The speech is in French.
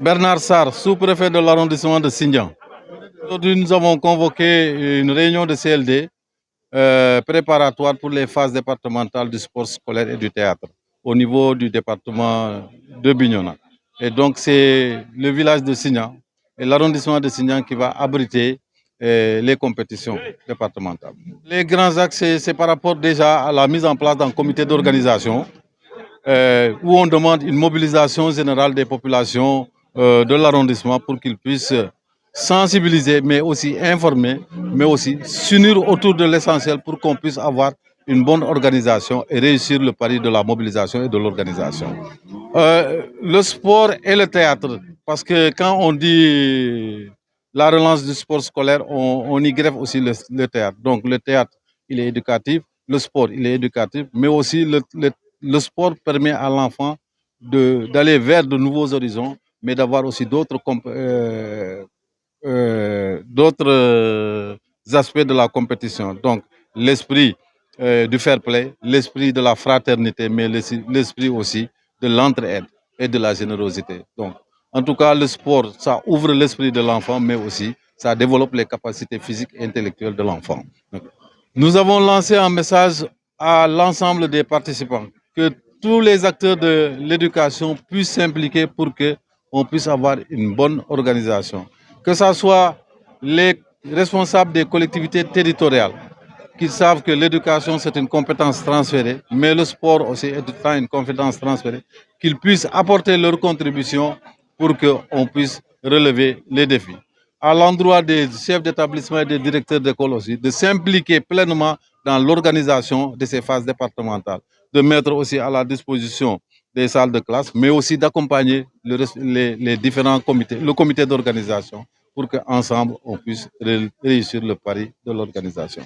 Bernard Sarr, sous-préfet de l'arrondissement de Sindian. Aujourd'hui, nous avons convoqué une réunion de CLD préparatoire pour les phases départementales du sport scolaire et du théâtre au niveau du département de Bignona. Et donc, c'est le village de Sindian et l'arrondissement de Sindian qui va abriter les compétitions départementales. Les grands axes, c'est par rapport déjà à la mise en place d'un comité d'organisation où on demande une mobilisation générale des populations de l'arrondissement pour qu'ils puissent sensibiliser, mais aussi informer, mais aussi s'unir autour de l'essentiel pour qu'on puisse avoir une bonne organisation et réussir le pari de la mobilisation et de l'organisation. Le sport et le théâtre, parce que quand on dit la relance du sport scolaire, on y greffe aussi le théâtre. Donc le théâtre, il est éducatif, le sport, il est éducatif, mais aussi le sport permet à l'enfant d'aller vers de nouveaux horizons, mais d'avoir aussi d'autres aspects de la compétition. Donc l'esprit du fair play, l'esprit de la fraternité, mais l'esprit aussi de l'entraide et de la générosité. Donc, en tout cas, le sport, ça ouvre l'esprit de l'enfant, mais aussi ça développe les capacités physiques et intellectuelles de l'enfant. Nous avons lancé un message à l'ensemble des participants que tous les acteurs de l'éducation puissent s'impliquer pour qu'on puisse avoir une bonne organisation. Que ce soit les responsables des collectivités territoriales qui savent que l'éducation c'est une compétence transférée, mais le sport aussi est une compétence transférée, qu'ils puissent apporter leur contribution pour qu'on puisse relever les défis. À l'endroit des chefs d'établissement et des directeurs d'école aussi, de s'impliquer pleinement dans l'organisation de ces phases départementales, de mettre aussi à la disposition des salles de classe, mais aussi d'accompagner les différents comités, le comité d'organisation, pour qu'ensemble on puisse réussir le pari de l'organisation.